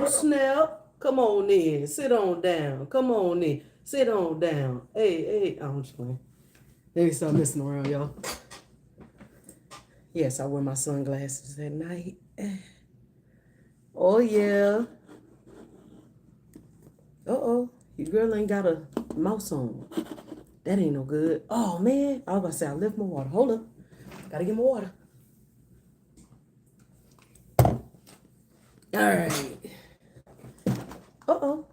Oh, snap. Come on in. Sit on down. Come on in. Sit on down. Hey. I'm just playing. Let me stop messing around, y'all. Yes, I wear my sunglasses at night. Oh, yeah. Uh-oh. Your girl ain't got a mouse on. That ain't no good. Oh, man. I was about to say, I left my water. Hold up. Gotta get my water. All right. Uh-oh.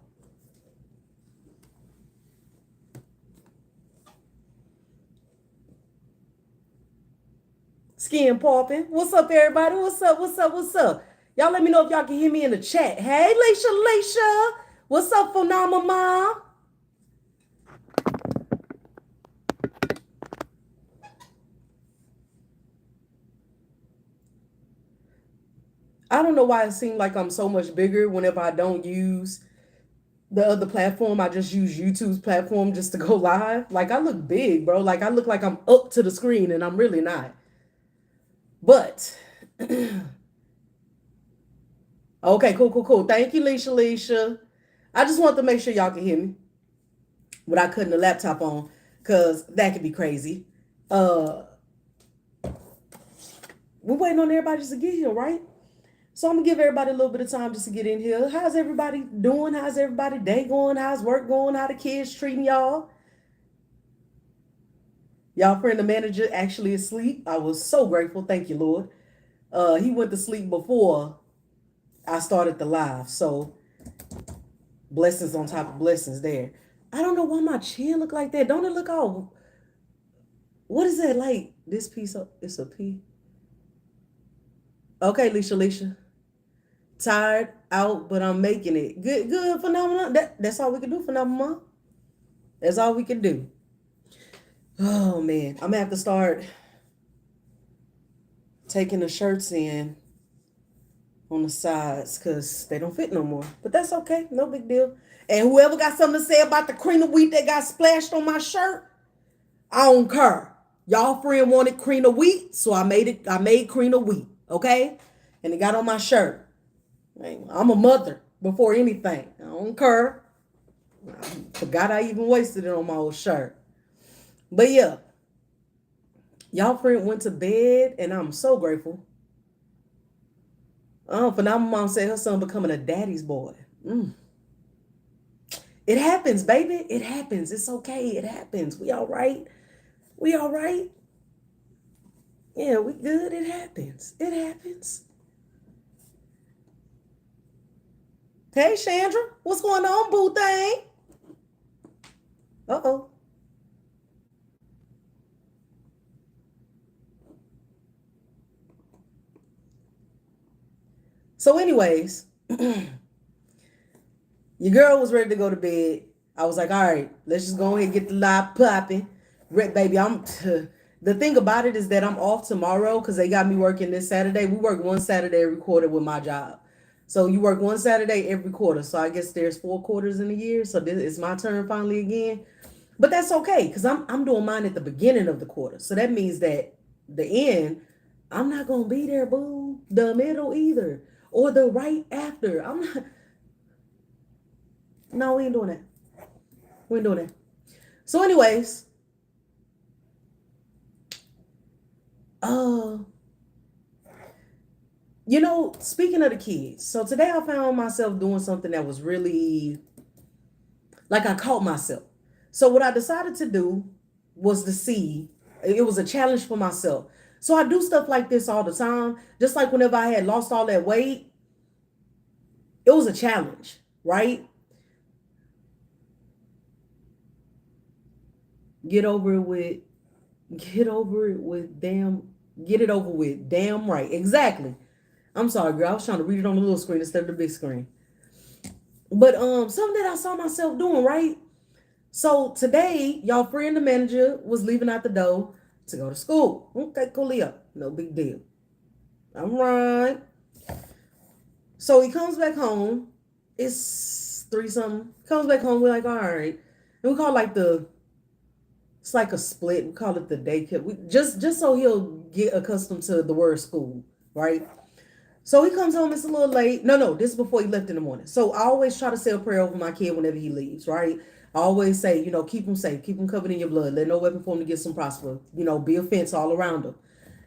Skin popping. What's up, everybody? What's up? Y'all let me know if y'all can hear me in the chat. Hey, Leisha. What's up, Phenomenal Mom? I don't know why it seems like I'm so much bigger whenever I don't use the other platform. I just use YouTube's platform just to go live. Like, I look big, bro. Like, I look like I'm up to the screen, and I'm really not. But, okay, cool. Thank you, Leisha. I just want to make sure y'all can hear me without cutting the laptop on, because that could be crazy. Uh, we're waiting on everybody just to get here, right? So I'm gonna give everybody a little bit of time just to get in here. How's everybody doing? How's everybody day going? How's work going? How the kids treating y'all? Y'all friend the manager actually asleep. I was so grateful. Thank you, Lord. He went to sleep before I started the live. So blessings on top of blessings there. I don't know why my chin look like that. Don't it look all, what is that like? This piece of, it's a P. Okay, Leisha. Tired, out, but I'm making it. Good, phenomenal. That's all we can do, phenomenal. That's all we can do. Oh man, I'm gonna have to start taking the shirts in on the sides because they don't fit no more. But that's okay, no big deal. And whoever got something to say about the cream of wheat that got splashed on my shirt, I don't care. Y'all friend wanted cream of wheat, so I made it. I made cream of wheat, okay? And it got on my shirt. I'm a mother before anything. I don't care. I forgot I even wasted it on my old shirt. But yeah, y'all friend went to bed, and I'm so grateful. For now, my mom said her son becoming a daddy's boy. It happens, baby. It happens. It's okay. It happens. We all right. We all right. Yeah, we good. It happens. It happens. Hey, Chandra, what's going on, boo thing? Uh-oh. So, anyways, your girl was ready to go to bed. I was like, all right, let's just go ahead and get the live popping. Baby, the thing about it is that I'm off tomorrow because they got me working this Saturday. We work one Saturday every quarter with my job. So you work one Saturday every quarter. So I guess there's 4 quarters in a year. So this is my turn finally again. But that's okay because I'm doing mine at the beginning of the quarter. So that means that the end, I'm not gonna be there, boo. The middle either. Or the right after. I'm not. No, we ain't doing that. We ain't doing that. So, anyways, uh, speaking of the kids, so today I found myself doing something that was really like I caught myself. So what I decided to do was to see, it was a challenge for myself. So I do stuff like this all the time. Just like whenever I had lost all that weight, it was a challenge, right? Get over it with, get over it with damn, get it over with. Damn right. Exactly. I'm sorry, girl. I was trying to read it on the little screen instead of the big screen. But something that I saw myself doing, right? So today, y'all friend the manager was leaving out the door to go to school. Okay, cool, Leo. No big deal. All right. So he comes back home. It's three something. Comes back home. We're like, all right. And we call like it's like a split. We call it the daycare. We just so he'll get accustomed to the word school, right? So he comes home, it's a little late. No, this is before he left in the morning. So I always try to say a prayer over my kid whenever he leaves, right? I always say, keep him safe, keep him covered in your blood. Let no weapon form against him prosper. Be a fence all around him.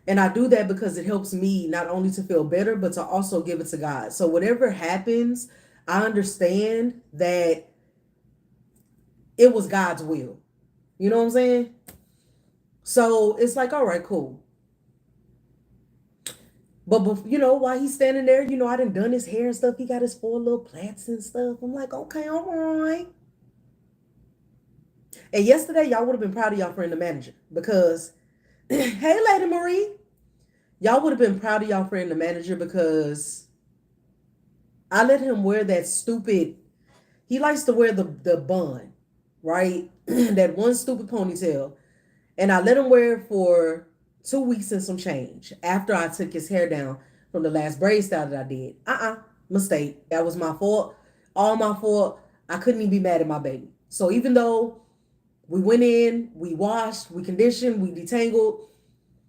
And I do that because it helps me not only to feel better, but to also give it to God. So whatever happens, I understand that it was God's will. You know what I'm saying? So it's like, all right, cool. But while he's standing there, I done his hair and stuff. He got his 4 little plaits and stuff. I'm like, okay, all right. And yesterday, y'all would have been proud of y'all friend, the manager, because, hey, Lady Marie, y'all would have been proud of y'all friend, the manager, because I let him wear that stupid. He likes to wear the bun, right? That one stupid ponytail, and I let him wear it for 2 weeks and some change after I took his hair down from the last braid style that I did. Mistake. That was my fault. All my fault. I couldn't even be mad at my baby. So even though we went in, we washed, we conditioned, we detangled,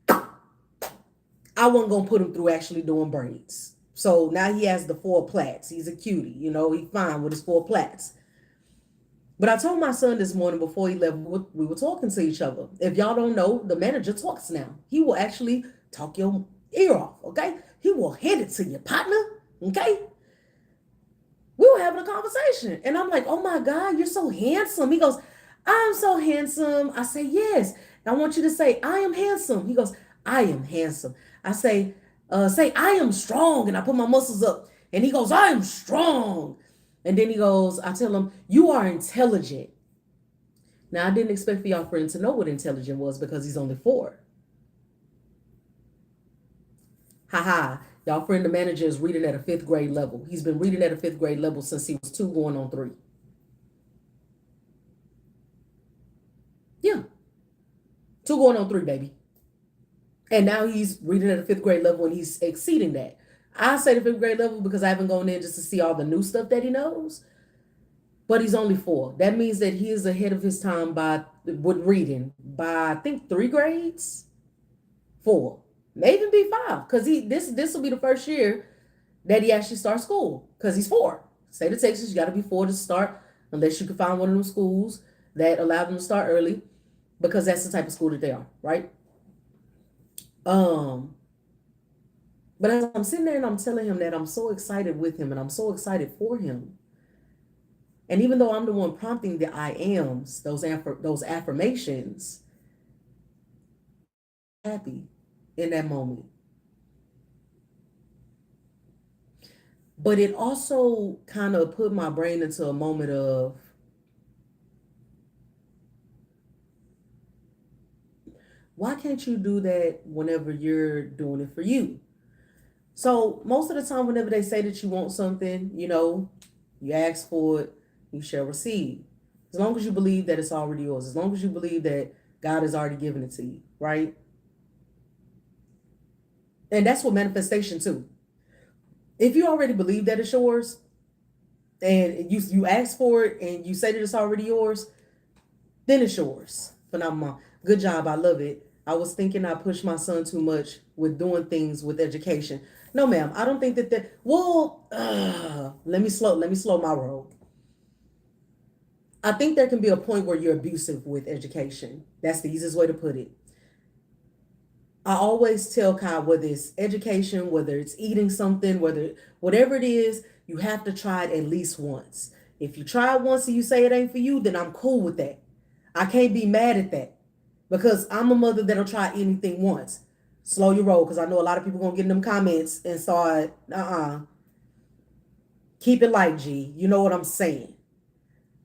I wasn't gonna put him through actually doing braids. So now he has the 4 plaits. He's a cutie, he's fine with his 4 plaits. But I told my son this morning before he left, we were talking to each other. If y'all don't know, the manager talks now. He will actually talk your ear off, okay? He will hand it to your partner, okay? We were having a conversation. And I'm like, oh my God, you're so handsome. He goes, I'm so handsome. I say, yes. I want you to say, I am handsome. He goes, I am handsome. I say, I am strong. And I put my muscles up. And he goes, I am strong. And then he goes, I tell him, you are intelligent. Now, I didn't expect for y'all friend to know what intelligent was because he's only 4. Ha. Y'all friend, the manager, is reading at a 5th grade level. He's been reading at a 5th grade level since he was 2 going on 3. Yeah. 2 going on 3, baby. And now he's reading at a 5th grade level and he's exceeding that. I say the 5th grade level because I haven't gone in just to see all the new stuff that he knows. But he's only 4. That means that he is ahead of his time with reading by, I think, 3 grades, 4, maybe be 5. Because this will be the first year that he actually starts school because he's 4. State of Texas, you got to be 4 to start, unless you can find one of them schools that allow them to start early, because that's the type of school that they are, right? But as I'm sitting there and I'm telling him that I'm so excited with him and I'm so excited for him, and even though I'm the one prompting the I ams, those affirmations, happy in that moment. But it also kind of put my brain into a moment of, why can't you do that whenever you're doing it for you? So most of the time, whenever they say that you want something, you ask for it, you shall receive. As long as you believe that it's already yours, as long as you believe that God has already given it to you, right? And that's what manifestation too. If you already believe that it's yours, and you ask for it and you say that it's already yours, then it's yours. Phenomenal. Good job. I love it. I was thinking I pushed my son too much with doing things with education. No, ma'am. I don't think that. Well, let me slow my roll. I think there can be a point where you're abusive with education. That's the easiest way to put it. I always tell Kai, whether it's education, whether it's eating something, whatever it is, you have to try it at least once. If you try it once and you say it ain't for you, then I'm cool with that. I can't be mad at that because I'm a mother that'll try anything once. Slow your roll, because I know a lot of people gonna get in them comments and start, keep it light, G. You know what I'm saying?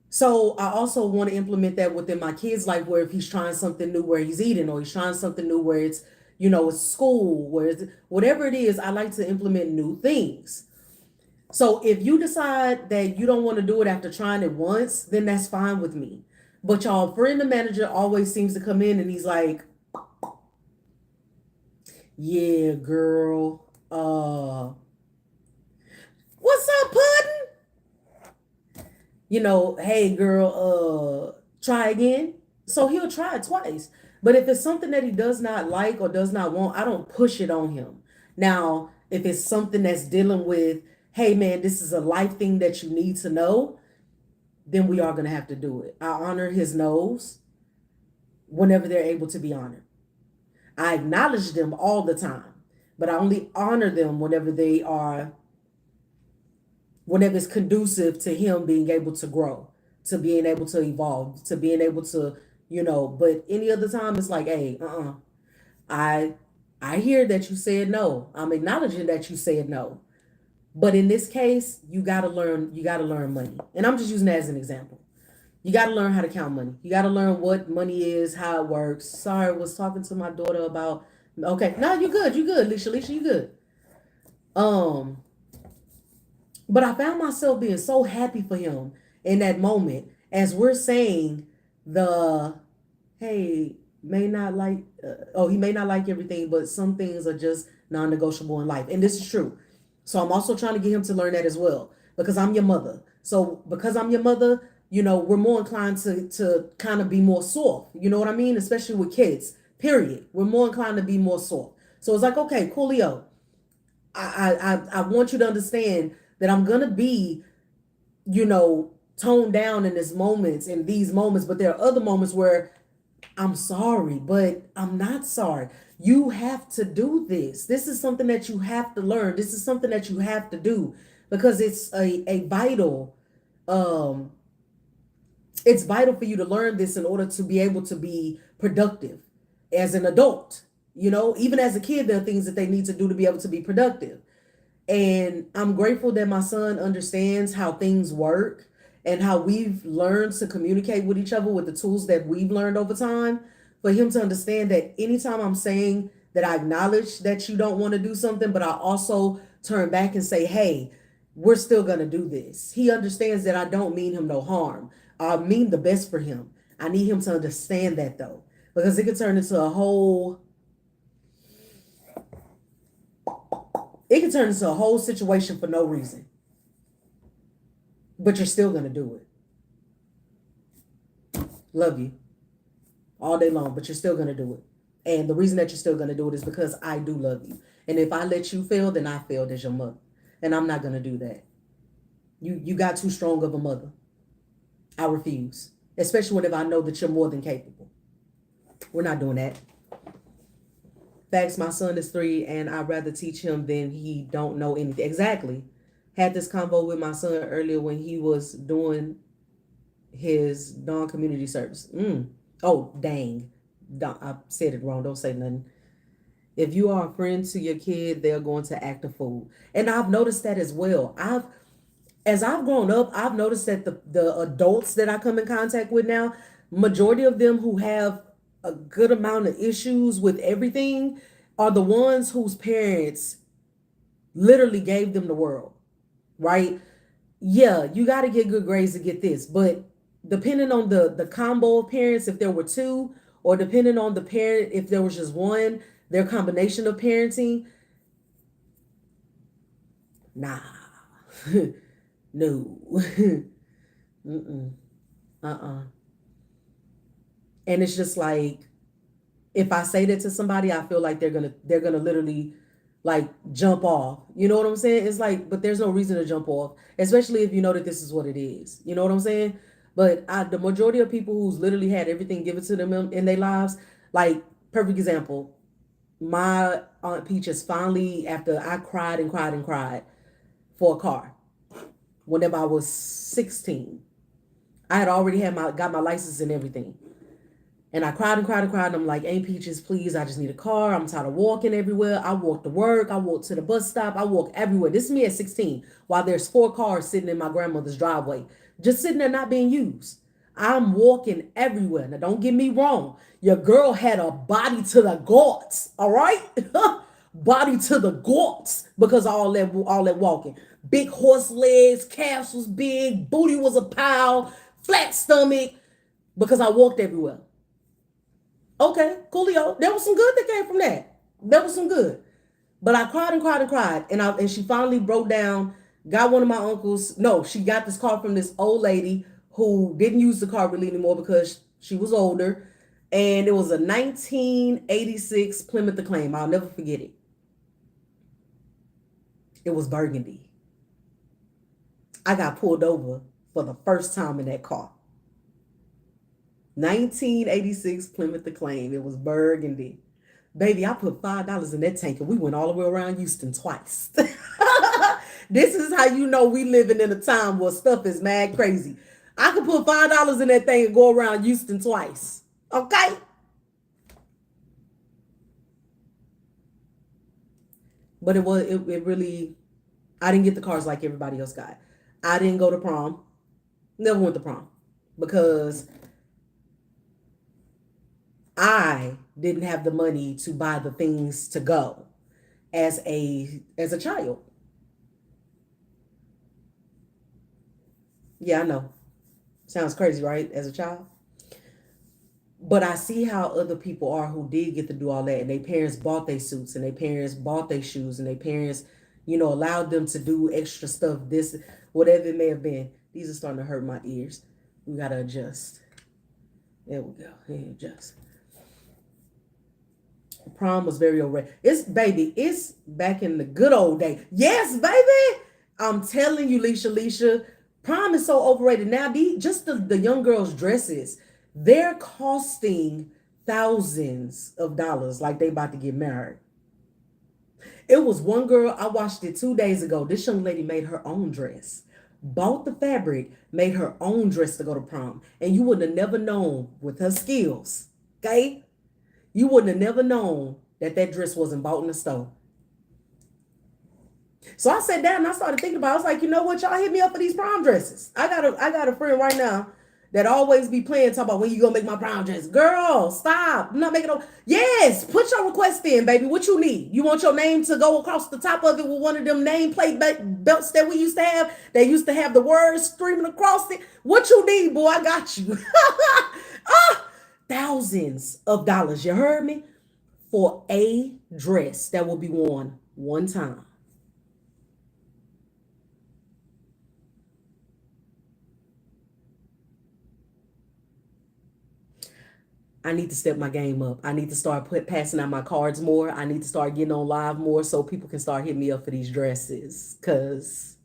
So I also want to implement that within my kids' life, where if he's trying something new where he's eating, or he's trying something new where it's, it's school, where it's, whatever it is, I like to implement new things. So if you decide that you don't want to do it after trying it once, then that's fine with me. But y'all friend, the manager, always seems to come in and he's like, yeah, girl, what's up, Puddin'? Hey, girl, try again. So he'll try it twice. But if it's something that he does not like or does not want, I don't push it on him. Now, If it's something that's dealing with, hey man, this is a life thing that you need to know, then we are going to have to do it. I honor his no's whenever they're able to be honored. I acknowledge them all the time, but I only honor them whenever it's conducive to him being able to grow, to being able to evolve, to being able to, but any other time it's like, hey, I I hear that you said no. I'm acknowledging that you said no. But in this case, you gotta learn money. And I'm just using that as an example. You gotta learn how to count money. You gotta learn what money is, how it works. Sorry, I was talking to my daughter about, okay, no, you good, you good, Alicia, you good. Um, but I found myself being so happy for him in that moment as we're saying the, hey, may not like, he may not like everything, but some things are just non-negotiable in life. And this is true. So I'm also trying to get him to learn that as well because I'm your mother. So because I'm your mother, we're more inclined to kind of be more soft. You know what I mean? Especially with kids, period. We're more inclined to be more soft. So it's like, okay, coolio. I want you to understand that I'm gonna be, toned down in these moments, but there are other moments where I'm sorry, but I'm not sorry. You have to do this. This is something that you have to learn. This is something that you have to do because um, it's vital for you to learn this in order to be able to be productive as an adult. Even as a kid, there are things that they need to do to be able to be productive. And I'm grateful that my son understands how things work and how we've learned to communicate with each other with the tools that we've learned over time. For him to understand that anytime I'm saying that I acknowledge that you don't want to do something, but I also turn back and say, hey, we're still going to do this. He understands that I don't mean him no harm. I mean the best for him. I need him to understand that though, because it could turn into a whole situation for no reason. But you're still going to do it. Love you all day long, but you're still going to do it. And the reason that you're still going to do it is because I do love you. And if I let you fail, then I failed as your mother. And I'm not going to do that. You got too strong of a mother. I refuse. Especially whenever I know that you're more than capable. We're not doing that. Facts, my son is 3 and I'd rather teach him than he don't know anything. Exactly. Had this convo with my son earlier when he was doing his non-community service. Oh, dang. I said it wrong. Don't say nothing. If you are a friend to your kid, they're going to act a fool. And I've noticed that as well. As I've grown up, I've noticed that the adults that I come in contact with now, majority of them who have a good amount of issues with everything are the ones whose parents literally gave them the world, right? Yeah, you got to get good grades to get this, but depending on the combo of parents, if there were two, or depending on the parent, if there was just one, their combination of parenting, nah, no, mm-mm, uh-uh. And it's just like, if I say that to somebody, I feel like they're gonna literally like jump off. You know what I'm saying? It's like, but there's no reason to jump off, especially if you know that this is what it is. You know what I'm saying? But the majority of people who's literally had everything given to them in their lives, like perfect example, my Aunt Peach is finally, after I cried and cried and cried for a car whenever I was 16. I had already got my license and everything. And I cried and cried and cried. And I'm like, Aunt Peaches, please, I just need a car. I'm tired of walking everywhere. I walk to work. I walk to the bus stop. I walk everywhere. This is me at 16, while there's 4 cars sitting in my grandmother's driveway, just sitting there not being used. I'm walking everywhere. Now, don't get me wrong. Your girl had a body to the gods, all right? Body to the gods because of all that walking. Big horse legs, calves was big, booty was a pile, flat stomach, because I walked everywhere. Okay, coolio. There was some good that came from that. There was some good. But I cried and cried and cried. And she finally broke down, got one of my uncles. No, she got this car from this old lady who didn't use the car really anymore because she was older. And it was a 1986 Plymouth Acclaim. I'll never forget it. It was burgundy. I got pulled over for the first time in that car. 1986 Plymouth Acclaim. It was burgundy. Baby, I put $5 in that tank and we went all the way around Houston twice. This is how you know we living in a time where stuff is mad crazy. I could put $5 in that thing and go around Houston twice. Okay? But it really, I didn't get the cars like everybody else got. I didn't go to prom. Never went to prom because I didn't have the money to buy the things to go as a child. Yeah, I know. Sounds crazy, right? As a child. But I see how other people are who did get to do all that, and their parents bought their suits, and their parents bought their shoes, and their parents, allowed them to do extra stuff. This, whatever it may have been. These are starting to hurt my ears. We gotta adjust. There we go. Hey, adjust. Prom was very over. It's back in the good old day. Yes, baby. I'm telling you, Leisha, prom is so overrated now. Just the young girls' dresses, they're costing thousands of dollars, like they about to get married. It was one girl, I watched it 2 days ago. This young lady made her own dress, bought the fabric, made her own dress to go to prom, and you would have never known with her skills. Okay, you wouldn't have never known that dress wasn't bought in the store. So I sat down and I started thinking about it. I was like, you know what? Y'all hit me up for these prom dresses. I got a friend right now that always be playing, talking about when you gonna make my prom dress. Girl, stop. I'm not making no. Yes, put your request in, baby. What you need? You want your name to go across the top of it with one of them nameplate belts that we used to have? They used to have the words streaming across it. What you need, boy? I got you. Ah, thousands of dollars. You heard me? For a dress that will be worn one time. I need to step my game up. I need to start passing out my cards more. I need to start getting on live more so people can start hitting me up for these dresses. Cause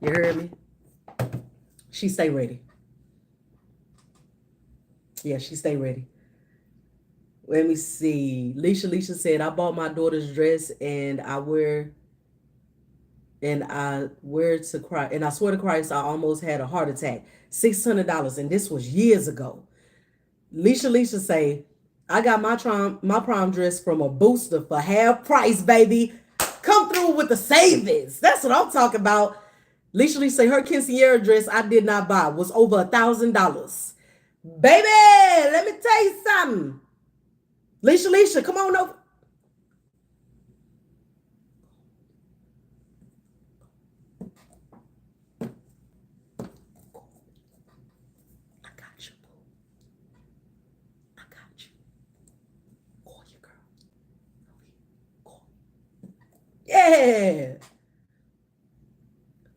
you heard me? She stay ready. Yeah, she stay ready. Let me see. Leisha said, I bought my daughter's dress and I wear to cry. And I swear to Christ, I almost had a heart attack. $600. And this was years ago. Leisha say, I got my prom dress from a booster for half price, baby. Come through with the savings. That's what I'm talking about. Leisha say her quinceañera dress I did not buy was over $1,000. Baby, let me tell you something. Leisha, come on over. I got you, boo. I got you. Call your girl. Call. Yeah.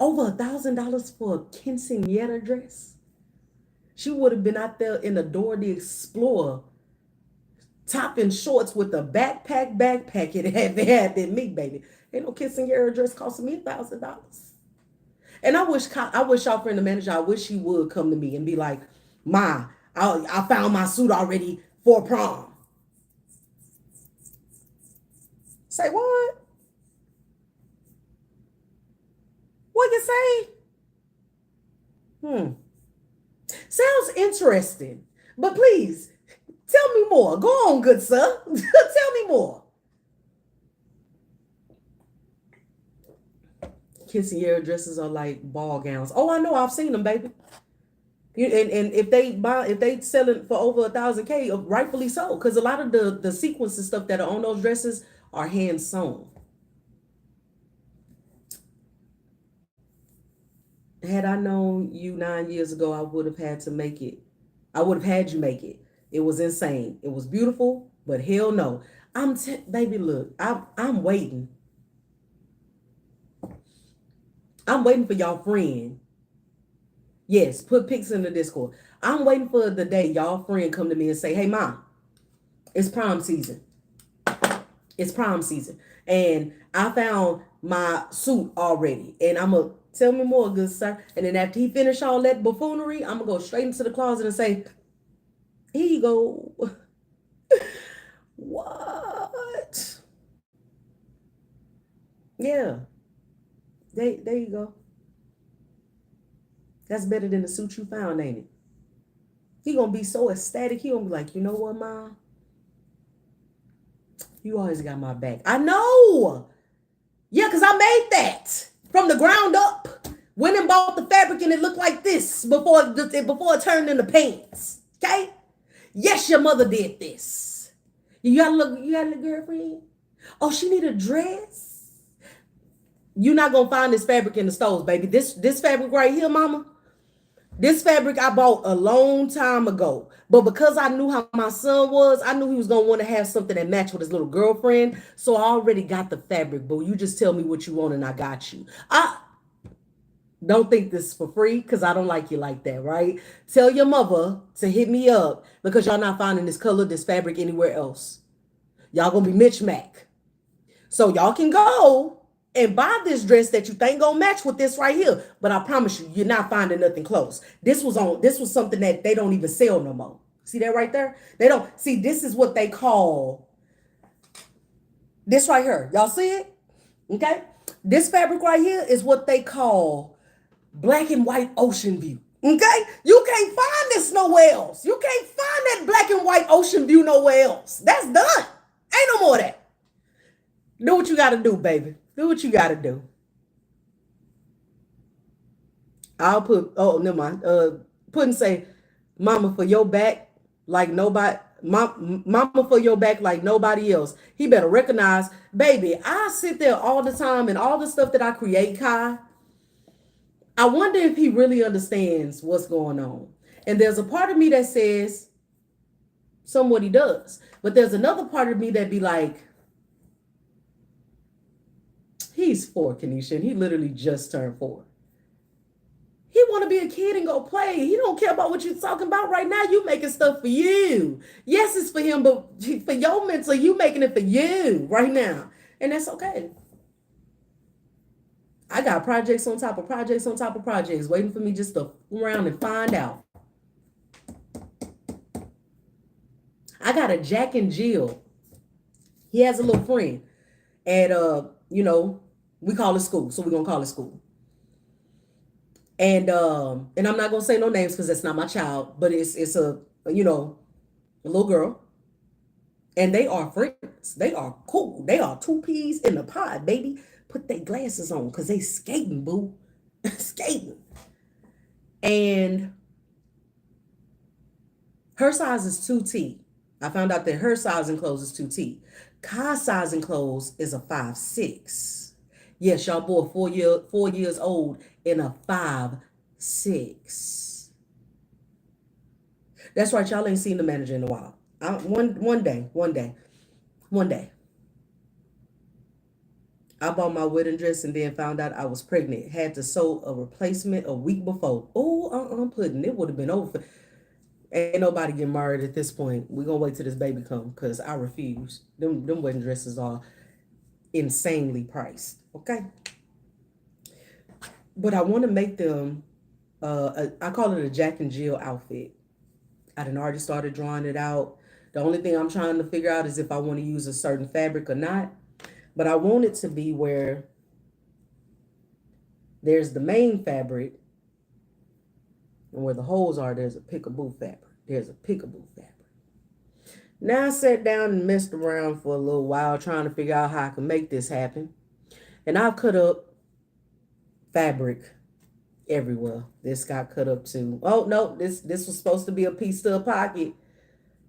Over $1,000 for a quinceañera dress. She would have been out there in the Dora the Explorer, top and shorts with a backpack. It had been me, baby. Ain't no quinceañera dress costing me $1,000. And I wish y'all friend the manager, I wish he would come to me and be like, Ma, I found my suit already for prom. Say what? What you say? Hmm. Sounds interesting. But please, tell me more. Go on, good sir. Tell me more. Quinceañera dresses are like ball gowns. Oh, I know. I've seen them, baby. And if they sell it for over 1,000K, rightfully so, because a lot of the sequins and stuff that are on those dresses are hand sewn. Had I known you 9 years ago, I would have had to make it. I would have had you make it. It was insane. It was beautiful, but hell no. Baby, look, I'm waiting. I'm waiting for y'all friend. Yes, put pics in the Discord. I'm waiting for the day y'all friend come to me and say, "Hey, mom, it's prom season. It's prom season. And I found my suit already. And I'm going to tell me more, good sir. And then after he finish all that buffoonery, I'm going to go straight into the closet and say, here you go. What? Yeah. There you go. That's better than the suit you found, ain't it? He gonna be so ecstatic. He gonna be like, you know what, Ma? You always got my back. I know. Yeah, because I made that from the ground up. Went and bought the fabric and it looked like this before it turned into pants. Okay? Yes, your mother did this. You got a girlfriend? Oh, she need a dress? You're not gonna find this fabric in the stores, baby. This fabric right here, mama. This fabric I bought a long time ago. But because I knew how my son was, I knew he was going to want to have something that matched with his little girlfriend. So I already got the fabric, but you just tell me what you want and I got you. I don't think this is for free because I don't like you like that, right? Tell your mother to hit me up because y'all not finding this color, this fabric anywhere else. Y'all going to be Mitch Mac. So y'all can go and buy this dress that you think gonna match with this right here. But I promise you, you're not finding nothing close. This was something that they don't even sell no more. See that right there? They don't see this is what they call this right here. Y'all see it? Okay. This fabric right here is what they call black and white ocean view. Okay? You can't find this nowhere else. You can't find that black and white ocean view nowhere else. That's done. Ain't no more of that. Do what you gotta do, baby. Do what you gotta do. I'll put never mind. Put and say, mama for your back like nobody mama for your back like nobody else. He better recognize, baby, I sit there all the time and all the stuff that I create, Kai. I wonder if he really understands what's going on. And there's a part of me that says somewhat he does. But there's another part of me that be like, he's 4, Kenesha, and he literally just turned 4. He want to be a kid and go play. He don't care about what you're talking about right now. You making stuff for you. Yes, it's for him, but for your mental, you making it for you right now. And that's okay. I got projects on top of projects on top of projects waiting for me just to around and find out. I got a Jack and Jill. He has a little friend at we call it school, so we're gonna call it school. And I'm not gonna say no names because that's not my child, but it's a little girl, and they are friends. They are cool. They are 2 peas in the pod, baby. Put their glasses on because they skating, boo, skating. And her size is 2T. I found out that her size in clothes is 2T. Kai's size in clothes is a 5'6". Yes, y'all boy 4 years old in a 5'6". That's right, y'all ain't seen the manager in a while. One day, I bought my wedding dress and then found out I was pregnant. Had to sew a replacement a week before. Oh, pudding. It would have been over. Ain't nobody getting married at this point. We're gonna wait till this baby come because I refuse. Them wedding dresses are insanely priced. Okay. But I want to make them I call it a Jack and Jill outfit. I done already started drawing it out. The only thing I'm trying to figure out is if I want to use a certain fabric or not. But I want it to be where there's the main fabric, and where the holes are, there's a pickaboo fabric. There's a pickaboo fabric. Now I sat down and messed around for a little while trying to figure out how I can make this happen. And I've cut up fabric everywhere. This got cut up too. Oh no, this was supposed to be a piece to a pocket.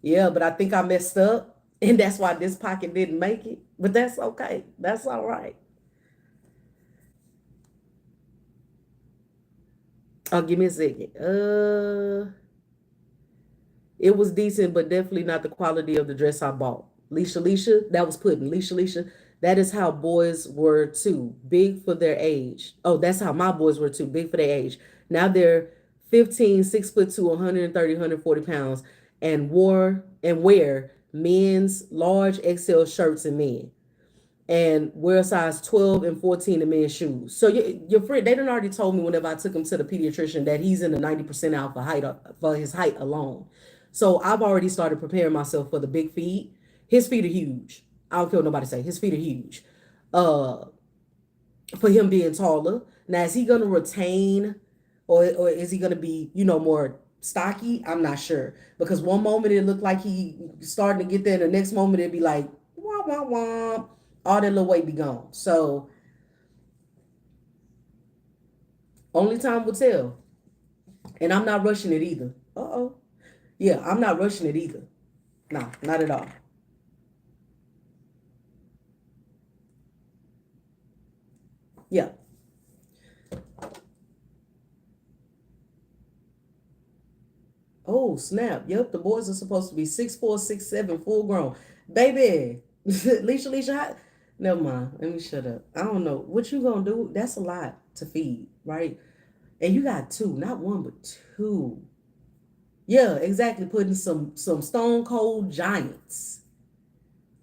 Yeah, but I think I messed up. And that's why this pocket didn't make it. But that's okay. That's all right. Oh, give me a second. It was decent, but definitely not the quality of the dress I bought. Leisha, that was pudding. Leisha, that is how boys were too, big for their age. Oh, that's how my boys were too, big for their age. Now they're 15, 6'2", 130, 140 pounds, and wear men's large XL shirts and men. and wear a size 12 and 14 in men's shoes. So your friend, they done already told me whenever I took him to the pediatrician that he's in the 90% out for height, for his height alone. So I've already started preparing myself for the big feet. His feet are huge. I don't care what nobody say. His feet are huge. Uh, for him being taller. Now, is he gonna retain, or is he gonna be, more stocky? I'm not sure, because one moment it looked like he starting to get there, and the next moment it'd be like wah wah wah, all that little weight be gone. So only time will tell, and I'm not rushing it either. Uh-oh. Yeah, I'm not rushing it either. No, not at all. Yeah. Oh, snap. Yep, the boys are supposed to be 6'4", 6'7", full grown. Baby, Leisha, never mind. Let me shut up. I don't know. What you gonna do? That's a lot to feed, right? And you got two, not one, but two. Yeah, exactly. Putting some stone cold giants.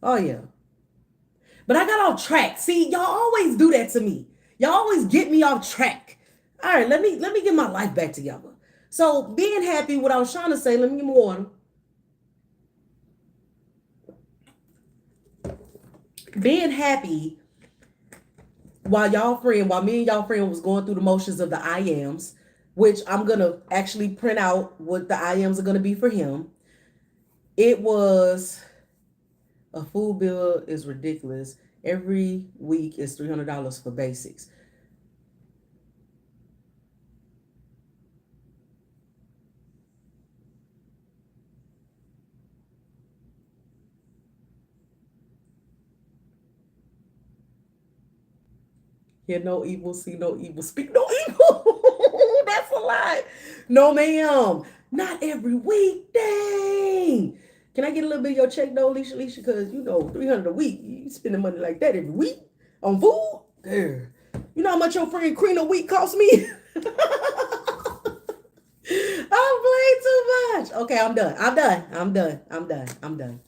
Oh yeah. But I got off track. See, y'all always do that to me. Y'all always get me off track. All right, let me get my life back together. So being happy, what I was trying to say, let me get more water. Being happy while me and y'all friend was going through the motions of the I ams, which I'm gonna actually print out what the I ams are gonna be for him. It was a food bill is ridiculous. Every week is $300 for basics. Hear no evil, see no evil, speak no evil. That's a lot. No, ma'am. Not every week. Dang. Can I get a little bit of your check though, Alicia? Because 300 a week. You spending money like that every week on food? Girl. You know how much your friend Cream a week cost me? I'm playing too much. Okay, I'm done. I'm done. I'm done. I'm done. I'm done.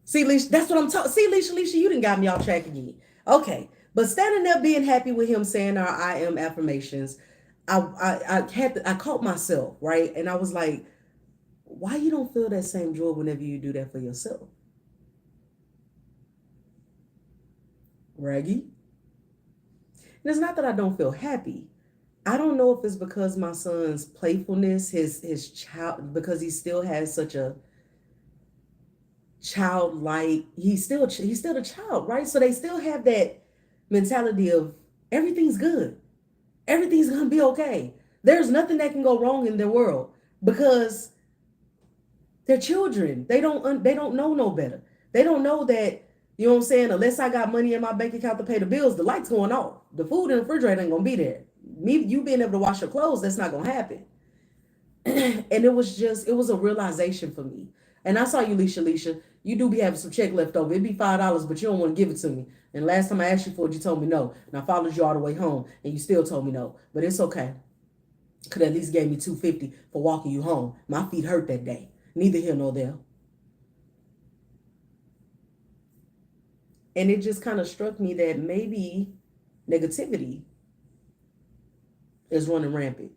See, Leisha, that's what I'm talking. See, Leisha, you didn't got me off track again. Okay, but standing there being happy with him saying our I am affirmations, I caught myself right, and I was like, why you don't feel that same joy whenever you do that for yourself, Raggy? And it's not that I don't feel happy. I don't know if it's because my son's playfulness, his child, because he still has such a childlike. He's still a child, right? So they still have that mentality of everything's good, everything's gonna be okay. There's nothing that can go wrong in their world because they're children. They don't know no better. They don't know that. You know what I'm saying? Unless I got money in my bank account to pay the bills, the lights going off. The food in the refrigerator ain't gonna be there. Me, you being able to wash your clothes, that's not gonna happen. And it was a realization for me. And I saw you, Leisha. You do be having some check left over. It'd be $5, but you don't want to give it to me. And last time I asked you for it, you told me no. And I followed you all the way home, and you still told me no. But it's okay. Could at least gave me $250 for walking you home. My feet hurt that day. Neither here nor there. And it just kind of struck me that maybe negativity is running rampant.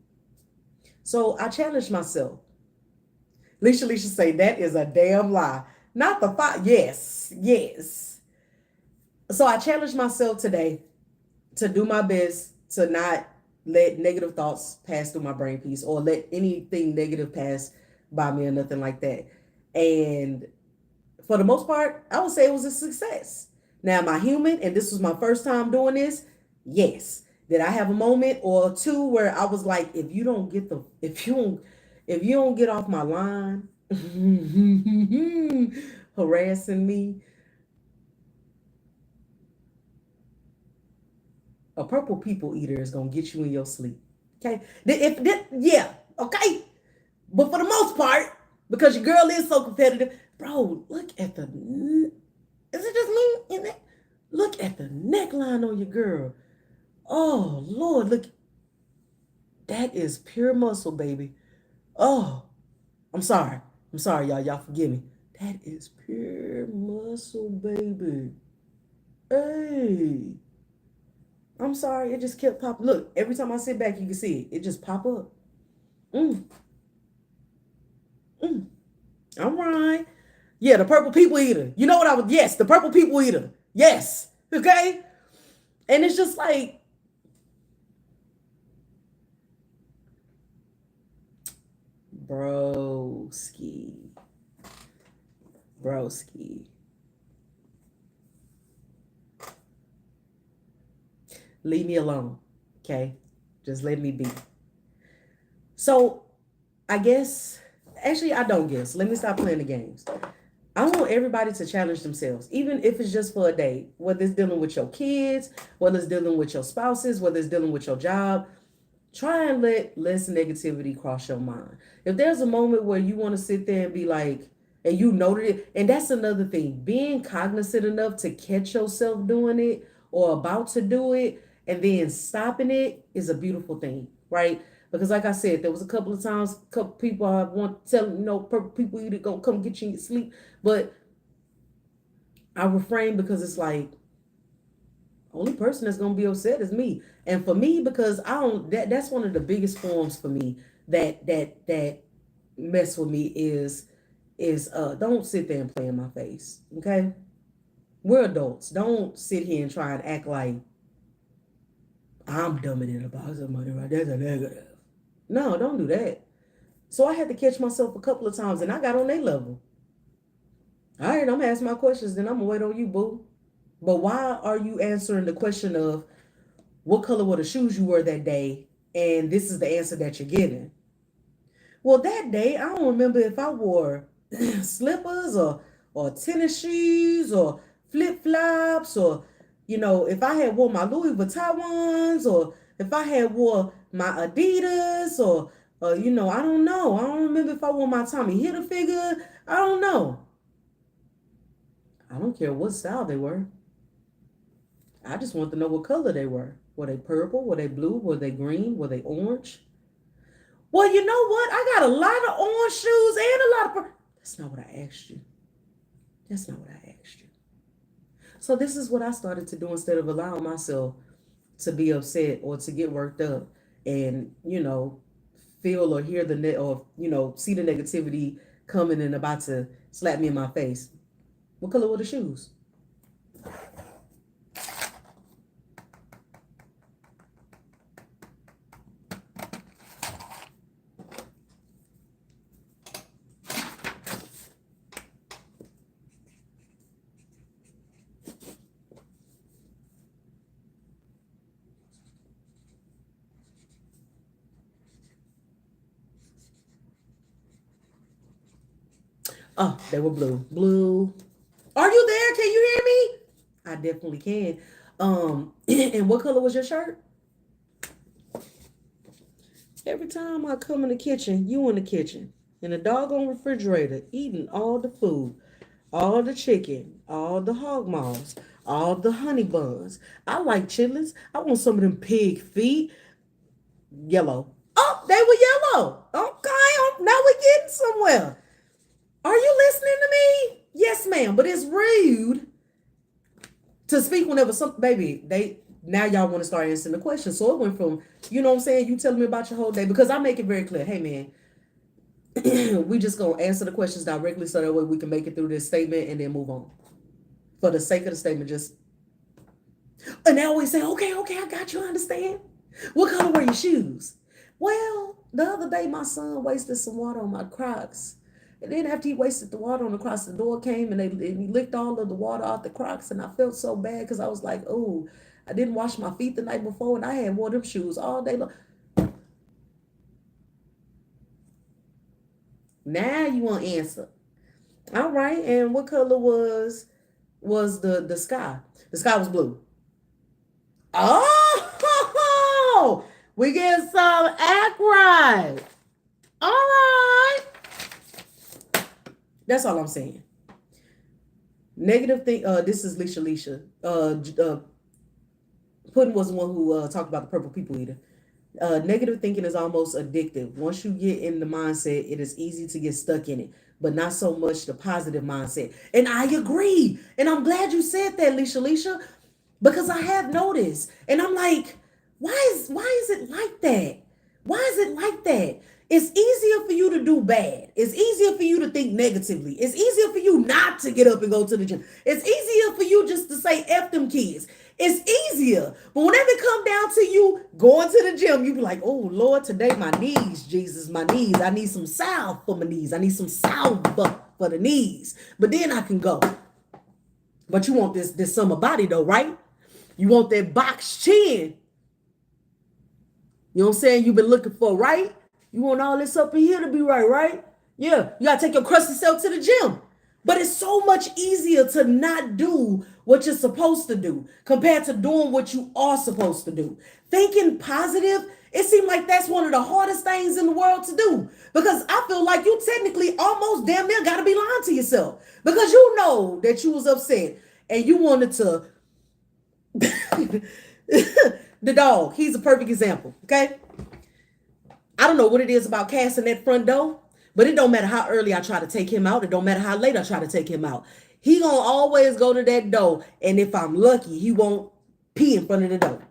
So I challenged myself. Leisha say that is a damn lie. Not the five. Yes, yes. So I challenged myself today to do my best to not let negative thoughts pass through my brain piece or let anything negative pass by me or nothing like that. And for the most part, I would say it was a success. Now, am I human? And this was my first time doing this? Yes. Did I have a moment or two where I was like, if you don't get off my line, harassing me, a purple people eater is gonna get you in your sleep. Okay? Yeah, okay. But for the most part, because your girl is so competitive, bro, look at the. Is it just me? Look at the neckline on your girl. Oh Lord, look. That is pure muscle, baby. Oh, I'm sorry. I'm sorry, y'all. Y'all forgive me. That is pure muscle, baby. Hey, I'm sorry. It just kept popping. Look, every time I sit back, you can see it. It just pop up. Mm, mm. All right. Yeah, the purple people eater. You know what I was? Yes, the purple people eater. Yes. Okay. And it's just like, broski, broski. Leave me alone. Okay. Just let me be. So I guess, actually, I don't guess. Let me stop playing the games. I want everybody to challenge themselves, even if it's just for a day, whether it's dealing with your kids, whether it's dealing with your spouses, whether it's dealing with your job. Try and let less negativity cross your mind. If there's a moment where you want to sit there and be like, and you noted it, and that's another thing, being cognizant enough to catch yourself doing it or about to do it and then stopping it is a beautiful thing, right? Because like I said, there was a couple of times, a couple people I want to tell, people either gonna come get you in your sleep, but I refrain because it's like only person that's gonna be upset is me. And for me, because I don't that's one of the biggest forms for me that mess with me is don't sit there and play in my face. Okay? We're adults. Don't sit here and try and act like I'm dumber than a box of money, right? That's a negative. No, don't do that. So I had to catch myself a couple of times and I got on their level. All right, I'm gonna ask my questions, then I'm gonna wait on you, boo. But why are you answering the question of what color were the shoes you wore that day? And this is the answer that you're giving. Well, that day, I don't remember if I wore slippers or tennis shoes or flip flops or, if I had wore my Louis Vuitton ones or if I had wore my Adidas or I don't know. I don't remember if I wore my Tommy Hilfiger. I don't know. I don't care what style they were. I just want to know what color they were. Were they purple? Were they blue? Were they green? Were they orange? Well, you know what? I got a lot of orange shoes and a lot of purple. That's not what I asked you. That's not what I asked you. So this is what I started to do instead of allowing myself to be upset or to get worked up and, feel or hear or, see the negativity coming and about to slap me in my face. What color were the shoes? Oh, they were blue. Blue. Are you there? Can you hear me? I definitely can. And what color was your shirt? Every time I come in the kitchen, you in the kitchen, in the doggone refrigerator, eating all the food, all the chicken, all the hog maws, all the honey buns. I like chitlins. I want some of them pig feet. Yellow. Oh, they were yellow. Okay, now we're getting somewhere. Are you listening to me? Yes, ma'am. But it's rude to speak whenever some baby they now y'all want to start answering the question. So it went from, you know what I'm saying, you telling me about your whole day because I make it very clear. Hey man, we just gonna answer the questions directly so that way we can make it through this statement and then move on. For the sake of the statement, just and they always say, okay, I got you, I understand. What color were your shoes? Well, the other day my son wasted some water on my Crocs. And then after he wasted the water on the Crocs, the door came and he licked all of the water off the Crocs. And I felt so bad because I was like, oh, I didn't wash my feet the night before and I had wore them shoes all day long. Now you want to answer. All right. And what color was the sky? The sky was blue. Oh, we get some act right. All right. That's all I'm saying. Negative thing. This is Leisha. Puddin was the one who talked about the purple people eater. Negative thinking is almost addictive. Once you get in the mindset, it is easy to get stuck in it, but not so much the positive mindset. And I agree. And I'm glad you said that, Leisha. Because I have noticed. And I'm like, why is it like that? Why is it like that? It's easier for you to do bad. It's easier for you to think negatively. It's easier for you not to get up and go to the gym. It's easier for you just to say F them kids. It's easier. But whenever it come down to you going to the gym, you be like, oh Lord, today my knees, Jesus, my knees. I need some salve for my knees. I need some salve for the knees. But then I can go. But you want this summer body though, right? You want that box chin. You know what I'm saying? You've been looking for, right? You want all this up in here to be right, right? Yeah, you gotta take your crusty self to the gym. But it's so much easier to not do what you're supposed to do compared to doing what you are supposed to do. Thinking positive, it seems like that's one of the hardest things in the world to do. Because I feel like you technically almost damn near gotta be lying to yourself. Because you know that you was upset and you wanted to the dog, he's a perfect example. Okay. I don't know what it is about casting that front door, but it don't matter how early I try to take him out. It don't matter how late I try to take him out. He gonna always go to that door, and if I'm lucky, he won't pee in front of the door.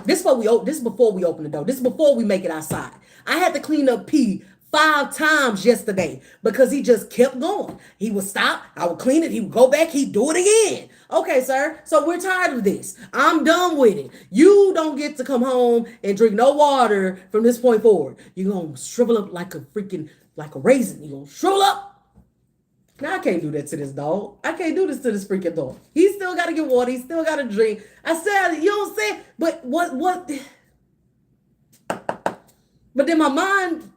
This is before we open the door. This is before we make it outside. I had to clean up pee 5 times yesterday because he just kept going. He would stop, I would clean it, he would go back, he'd do it again. Okay, sir, so we're tired of this. I'm done with it. You don't get to come home and drink no water from this point forward. You're gonna shrivel up like a raisin. You're gonna shrivel up. Now I can't do that to this dog. I can't do this to this freaking dog. He still gotta get water, he still gotta drink. I said, you know what I'm saying? But what but then my mind,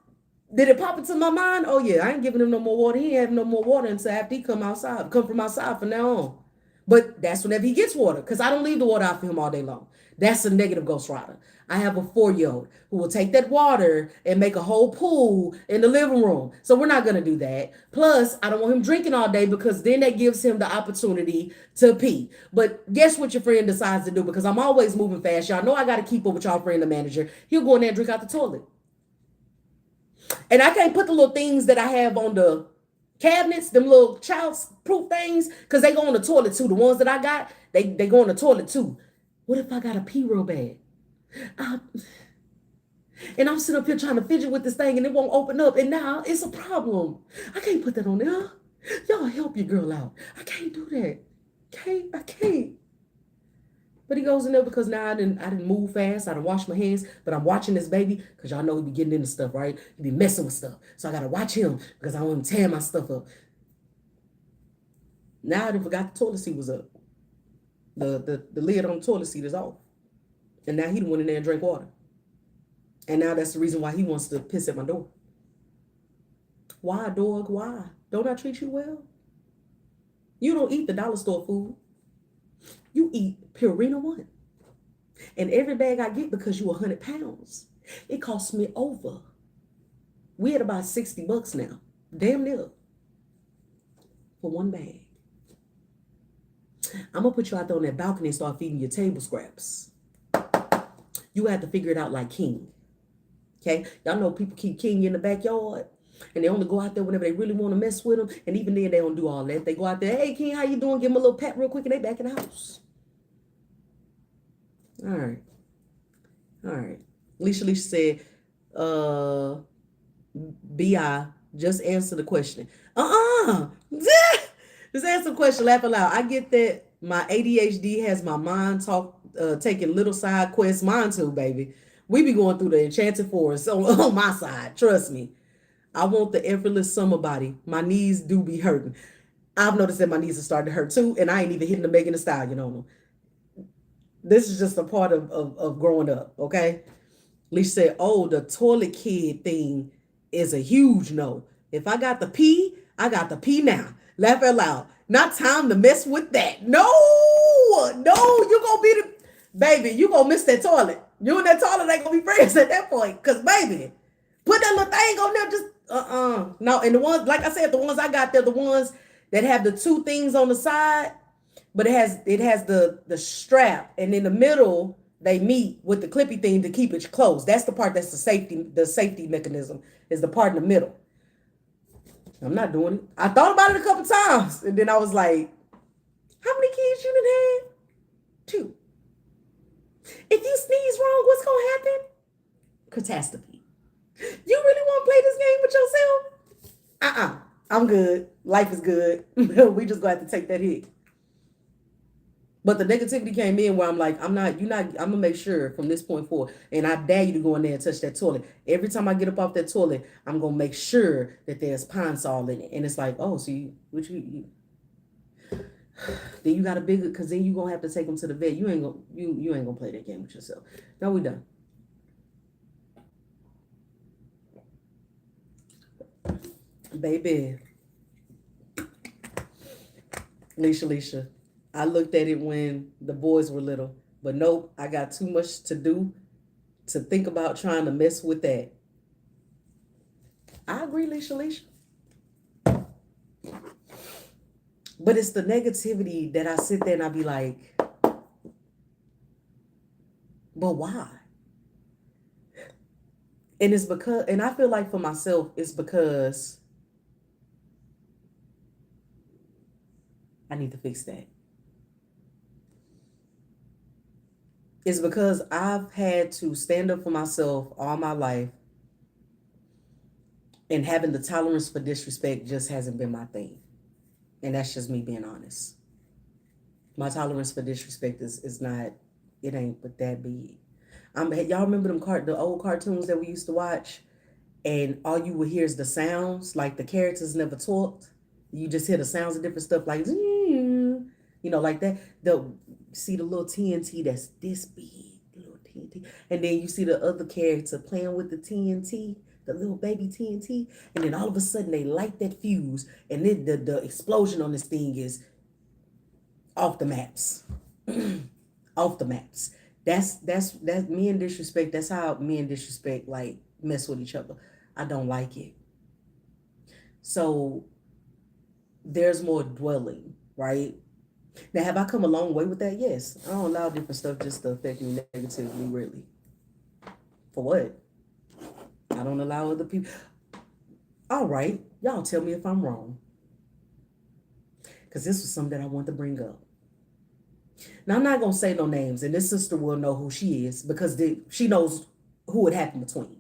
did it pop into my mind? Oh yeah, I ain't giving him no more water. He ain't having no more water until after he come from outside from now on. But that's whenever he gets water, because I don't leave the water out for him all day long. That's a negative Ghost Rider. I have a 4-year-old who will take that water and make a whole pool in the living room. So we're not gonna do that. Plus, I don't want him drinking all day because then that gives him the opportunity to pee. But guess what your friend decides to do? Because I'm always moving fast. Y'all know I gotta keep up with y'all friend, the manager. He'll go in there and drink out the toilet. And I can't put the little things that I have on the cabinets, them little child-proof things, because they go on the toilet too. The ones that I got, they go on the toilet too. What if I got a pee real bad? And I'm sitting up here trying to fidget with this thing and it won't open up. And now it's a problem. I can't put that on there. Y'all help your girl out. I can't do that. I can't. But he goes in there because now I didn't move fast. I didn't wash my hands. But I'm watching this baby because y'all know he be getting into stuff, right? He be messing with stuff. So I got to watch him because I don't want him tearing my stuff up. Now I done forgot the toilet seat was up. The lid on the toilet seat is off. And now he went in there and drank water. And now that's the reason why he wants to piss at my door. Why, dog? Why? Don't I treat you well? You don't eat the dollar store food. You eat Purina One. And every bag I get, because you 100 pounds, it costs me over. We at about $60 now. Damn near. For one bag. I'm going to put you out there on that balcony and start feeding your table scraps. You have to figure it out like King. Okay? Y'all know people keep King in the backyard. And they only go out there whenever they really want to mess with him. And even then, they don't do all that. They go out there, hey, King, how you doing? Give him a little pat real quick, and they back in the house. All right. Alicia said, B.I., just answer the question. Just answer the question, laugh aloud. I get that my ADHD has my mind taking little side quests. Mine too, baby. We be going through the enchanted forest on my side. Trust me. I want the effortless summer body. My knees do be hurting. I've noticed that my knees are starting to hurt too, and I ain't even hitting the Megan Thee Stallion on them. This is just a part of growing up, okay? Leisha said, oh, the toilet kid thing is a huge no. If I got the pee, I got the pee now. Laugh out loud. Not time to mess with that. No, you gonna be the, baby, you gonna miss that toilet. You and that toilet ain't gonna be friends at that point. Cause baby, put that little thing on there, just no. And the ones, like I said, the ones I got, they're the ones that have the 2 things on the side, but it has the strap, and in the middle they meet with the clippy thing to keep it closed. That's the part that's the safety mechanism, is the part in the middle. I'm not doing it. I thought about it a couple times, and then I was like, how many kids you done had? 2. catastrophe. You really want to play this game with yourself? I'm good. Life is good. We just gonna have to take that hit. But the negativity came in where I'm like, I'm gonna make sure from this point forward, and I dare you to go in there and touch that toilet. Every time I get up off that toilet, I'm gonna make sure that there's Pine Sol in it. And it's like, oh, so you then you got a bigger, because then you gonna have to take them to the vet. You ain't gonna play that game with yourself. No, we done. Baby. Leisha. I looked at it when the boys were little, but nope, I got too much to do to think about trying to mess with that. I agree, Leisha. But it's the negativity that I sit there and I be like, but why? And it's because, and I feel like for myself, it's because I need to fix that. It's because I've had to stand up for myself all my life, and having the tolerance for disrespect just hasn't been my thing. And that's just me being honest. My tolerance for disrespect is not, it ain't but that big. Y'all remember the old cartoons that we used to watch, and all you would hear is the sounds, like the characters never talked. You just hear the sounds of different stuff, like, like that. See the little TNT that's this big, little TNT, and then you see the other character playing with the TNT, the little baby TNT, and then all of a sudden they light that fuse, and then the explosion on this thing is off the maps. Off the maps. That's me and disrespect. That's how me and disrespect like mess with each other. I don't like it. So there's more dwelling, right? Now, have I come a long way with that? Yes. I don't allow different stuff just to affect me negatively, really. For what? I don't allow other people. All right. Y'all tell me if I'm wrong. Because this was something that I want to bring up. Now, I'm not going to say no names, and this sister will know who she is because she knows who it happened between.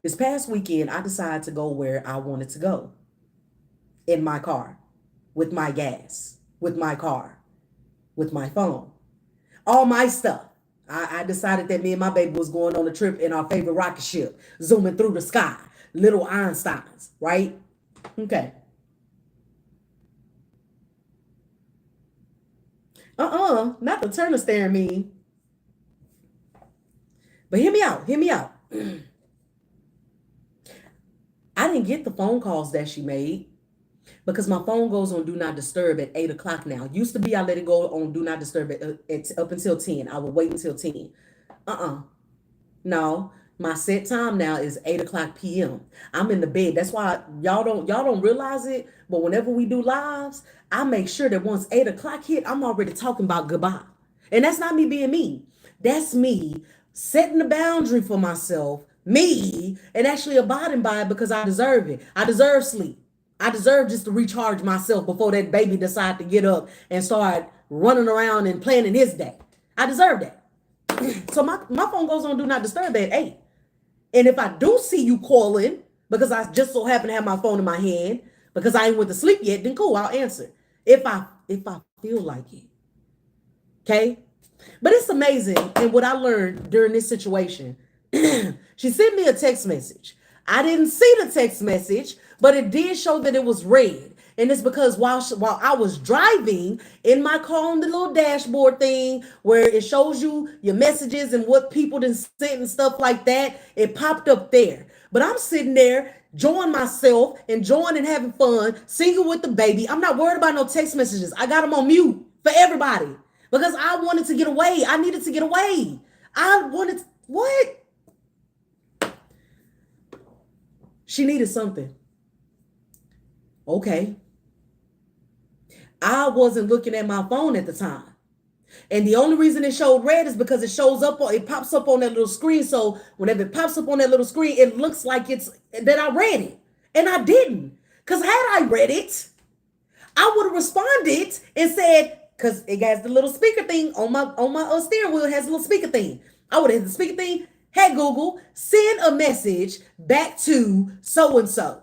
This past weekend, I decided to go where I wanted to go. In my car. With my gas, with my car, with my phone, all my stuff. I decided that me and my baby was going on a trip in our favorite rocket ship, zooming through the sky, little Einsteins, right? Okay. Not the Turner staring me. But hear me out. I didn't get the phone calls that she made. Because my phone goes on Do Not Disturb at 8 o'clock now. Used to be I let it go on Do Not Disturb up until 10. I would wait until 10. No, my set time now is 8 o'clock p.m. I'm in the bed. That's why y'all don't realize it. But whenever we do lives, I make sure that once 8 o'clock hit, I'm already talking about goodbye. And that's not me being mean. That's me setting the boundary for myself, me, and actually abiding by it because I deserve it. I deserve sleep. I deserve just to recharge myself before that baby decide to get up and start running around and planning his day. I deserve that. So my phone goes on Do Not Disturb at 8. And if I do see you calling, because I just so happen to have my phone in my hand, because I ain't went to sleep yet, then cool, I'll answer. If I feel like it. Okay? But it's amazing. And what I learned during this situation, she sent me a text message. I didn't see the text message, but it did show that it was read. And it's because while I was driving in my car on the little dashboard thing where it shows you your messages and what people done sent and stuff like that, it popped up there. But I'm sitting there enjoying myself, enjoying and having fun, singing with the baby. I'm not worried about no text messages. I got them on mute for everybody because I wanted to get away. I needed to get away. What? She needed something. Okay. I wasn't looking at my phone at the time. And the only reason it showed red is because it pops up on that little screen. So whenever it pops up on that little screen, it looks like it's that I read it. And I didn't. Because had I read it, I would have responded and said, because it has the little speaker thing on my steering wheel, it has a little speaker thing. I would have hit the speaker thing. Hey, Google, send a message back to so and so,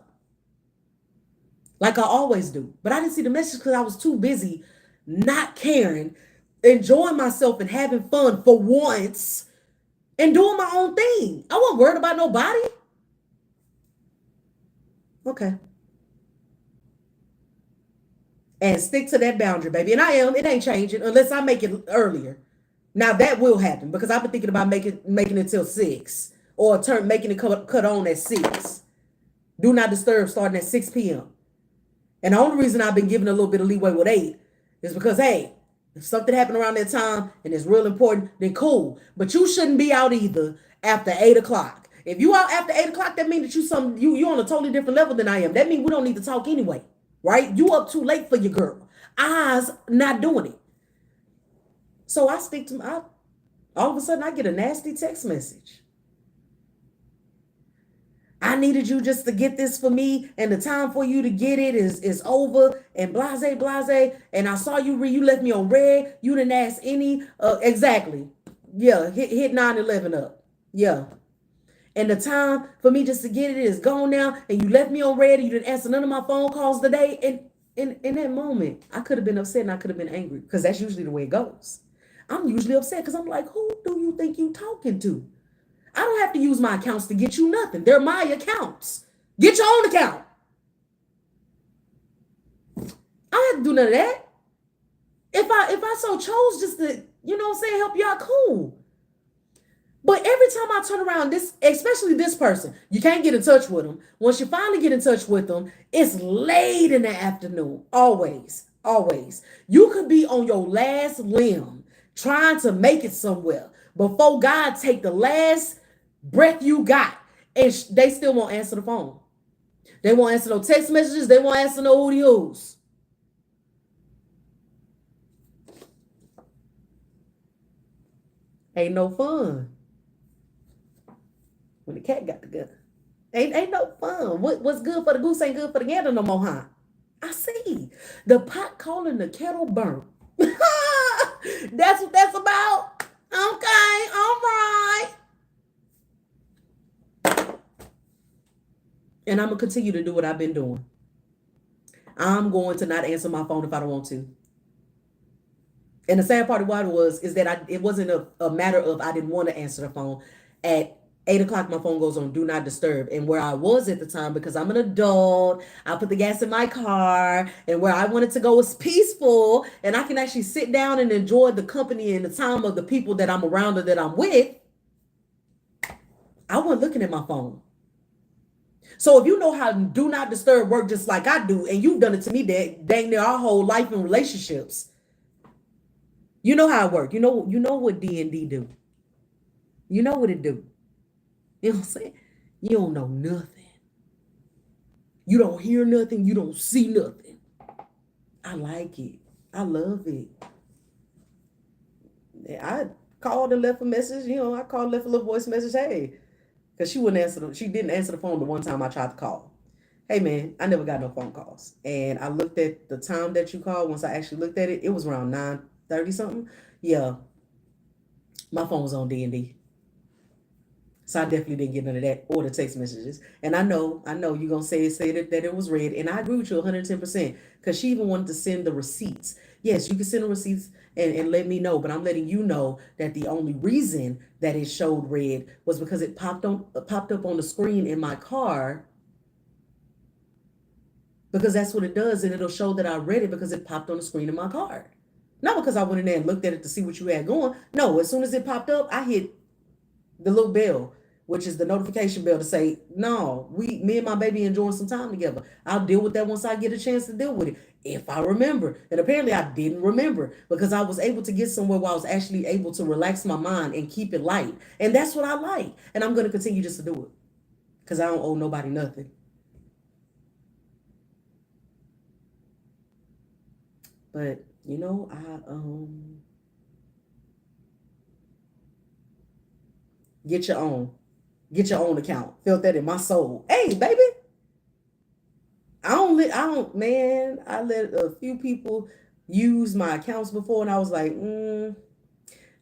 like I always do. But I didn't see the message because I was too busy not caring, enjoying myself and having fun for once and doing my own thing. I wasn't worried about nobody. Okay. And stick to that boundary, baby. And I am. It ain't changing unless I make it earlier. Now that will happen because I've been thinking about making it till 6 or making it cut on at 6. Do not disturb starting at 6 p.m. And the only reason I've been giving a little bit of leeway with 8 is because, hey, if something happened around that time and it's real important, then cool. But you shouldn't be out either after 8 o'clock. If you out after 8 o'clock, that means that you on a totally different level than I am. That means we don't need to talk anyway, right? You up too late for your girl. I's not doing it. So I stick to my. All of a sudden, I get a nasty text message. I needed you just to get this for me, and the time for you to get it is over, and blase, blase. And I saw you left me on red. You didn't ask any. Exactly. Yeah, hit 911 up. Yeah. And the time for me just to get it is gone now, and you left me on red, and you didn't answer none of my phone calls today. And in that moment, I could have been upset and I could have been angry because that's usually the way it goes. I'm usually upset because I'm like, who do you think you talking to? I don't have to use my accounts to get you nothing. They're my accounts. Get your own account. I don't have to do none of that. If I so chose just to, you know what I'm saying, help you out, cool. But every time I turn around, this, especially this person, you can't get in touch with them. Once you finally get in touch with them, it's late in the afternoon. Always, always. You could be on your last limb trying to make it somewhere before God take the last breath you got, and they still won't answer the phone. They won't answer no text messages. They won't answer no hooty hoos. Ain't no fun when the cat got the gun. Ain't no fun. What's good for the goose ain't good for the gander no more, huh? I see. The pot calling the kettle burnt. That's what that's about. Okay, all right. And I'm gonna continue to do what I've been doing. I'm going to not answer my phone if I don't want to. And the sad part of what it was is that it wasn't a matter of I didn't want to answer the phone. At 8 o'clock, my phone goes on do not disturb. And where I was at the time, because I'm an adult, I put the gas in my car, and where I wanted to go was peaceful, and I can actually sit down and enjoy the company and the time of the people that I'm around or that I'm with. I wasn't looking at my phone. So if you know how do not disturb work just like I do, and you've done it to me dang near our whole life in relationships, you know how it works. You know what D&D do. You know what it do. You know what I'm saying? You don't know nothing. You don't hear nothing. You don't see nothing. I like it. I love it. I called and left a message. I called and left a little voice message. Hey, because she wouldn't answer. She didn't answer the phone the one time I tried to call. Hey man, I never got no phone calls. And I looked at the time that you called. Once I actually looked at it, it was around 9:30 something. Yeah, my phone was on D&D. So I definitely didn't get none of that or the text messages. And I know you're gonna say that it was read, and I agree with you 110% because she even wanted to send the receipts. Yes, you can send the receipts and let me know, but I'm letting you know that the only reason that it showed red was because it popped up on the screen in my car, because that's what it does, and it'll show that I read it because it popped on the screen in my car. Not because I went in there and looked at it to see what you had going. No, as soon as it popped up, I hit the little bell, which is the notification bell, to say, no, me and my baby enjoying some time together. I'll deal with that once I get a chance to deal with it, if I remember. And apparently I didn't remember because I was able to get somewhere where I was actually able to relax my mind and keep it light. And that's what I like. And I'm going to continue just to do it because I don't owe nobody nothing. But, get your own. Get your own account. Felt that in my soul. Hey, baby. Man, I let a few people use my accounts before, and I was like,